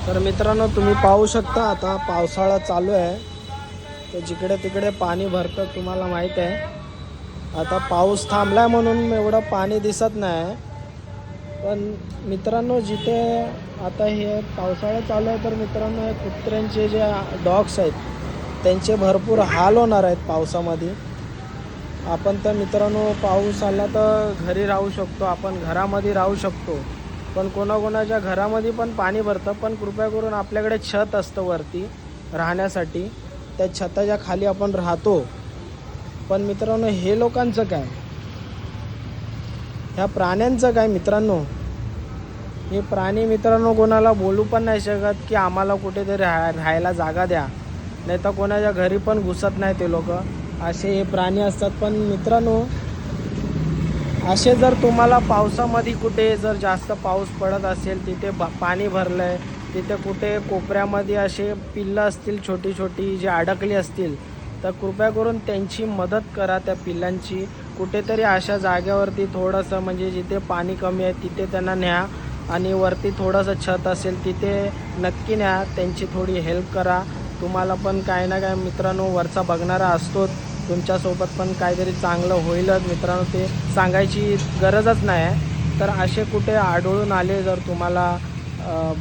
तर मित्रांनो, तुम्ही पाहू शकता आता पावसाळा चालू आहे, तर जिकडे तिकडे पाणी भरतं तुम्हाला माहीत आहे. आता पाऊस थांबलाय म्हणून एवढं पाणी दिसत नाही. पण मित्रांनो, जिथे आता हे पावसाळा चालू आहे तर मित्रांनो, हे कुत्र्यांचे जे डॉग्स आहेत त्यांचे भरपूर हाल होणार आहेत पावसामध्ये. आपण तर मित्रांनो, पाऊस आला तर घरी राहू शकतो, आपण घरामध्ये राहू शकतो, पण कोणाकोणाच्या घरामध्ये पण पाणी भरतं. पण कृपया करून आपल्याकडे छत असतं वरती राहण्यासाठी, त्या छताच्या खाली आपण राहतो. पण मित्रांनो, हे लोकांचं काय, ह्या प्राण्यांचं काय मित्रांनो? हे प्राणी मित्रांनो कोणाला बोलू पण नाही शकत की आम्हाला कुठेतरी राहायला जागा द्या, नाही तर कोणाच्या घरी पण घुसत नाही ते लोक. असे हे प्राणी असतात. पण मित्रांनो, असे जर तुम्हाला पावसामध्ये कुठे जर जास्त पाऊस पडत असेल, तिथे पाणी भरलं आहे, तिथे कुठे कोपऱ्यामध्ये असे पिल्लं असतील छोटी छोटी जी अडकली असतील, तर कृपया करून त्यांची मदत करा. त्या पिल्लांची कुठेतरी अशा जागेवरती थोडंसं म्हणजे जिथे पाणी कमी आहे तिथे त्यांना न्या, आणि वरती थोडंसं छत असेल तिथे नक्की न्या, त्यांची थोडी हेल्प करा. तुम्हाला पण काय ना काय मित्रांनो वरचा बघणारा असतोच, तुमच्यासोबत पण काहीतरी चांगलं होईलच मित्रांनो, ते सांगायची गरजच नाही आहे. तर असे कुठे आढळून आले जर तुम्हाला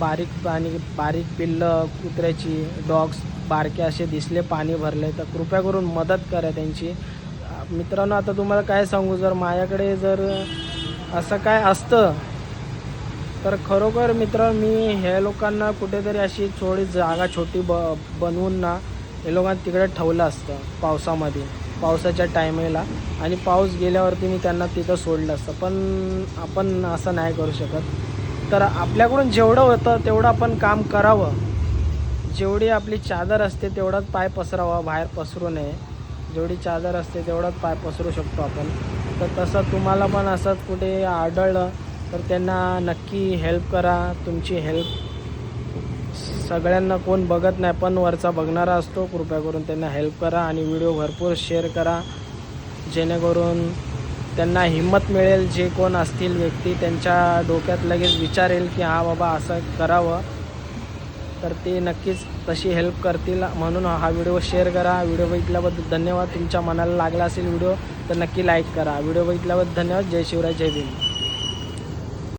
बारीक पिल्लं कुत्र्याची डॉग्स बारके असे दिसले पाणी भरले, तर कृपया करून मदत करा त्यांची. मित्रांनो, आता तुम्हाला काय सांगू, जर माझ्याकडे जर असं काय असतं तर खरोखर मित्र मी ह्या लोकांना कुठेतरी अशी थोडी जागा छोटी बनवून ना हे लोकांना तिकडे ठेवलं असतं पावसामध्ये, पावसाच्या टायमेला, आणि पाऊस गेल्यावरती मी त्यांना तिथं सोडलं असतं. पण आपण असं नाही करू शकत. तर आपल्याकडून जेवढं होतं तेवढं आपण काम करावं. जेवढी आपली चादर असते तेवढाच पाय पसरावा, बाहेर पसरू नये. जेवढी चादर असते तेवढाच पाय पसरू शकतो आपण. तर तसं तुम्हाला पण असं कुठे आढळलं तर त्यांना नक्की हेल्प करा. तुमची हेल्प सगळ्यांना कोण बघत नाही, पण वरचा बघणारा असतो. कृपया करून त्यांना हेल्प करा आणि व्हिडिओ भरपूर शेअर करा, जेणेकरून त्यांना हिंमत मिळेल. जे कोण असतील व्यक्ती त्यांच्या डोक्यात लगेच विचार येईल की हा बाबा असं करावं, तर ते नक्कीच तशी हेल्प करतील. म्हणून हा व्हिडिओ शेअर करा. व्हिडिओ बघितल्याबद्दल धन्यवाद. तुमच्या मनाला लागला असेल व्हिडिओ तर नक्की लाईक करा. व्हिडिओ बघितल्याबद्दल धन्यवाद. जय शिवराय, जय भीम.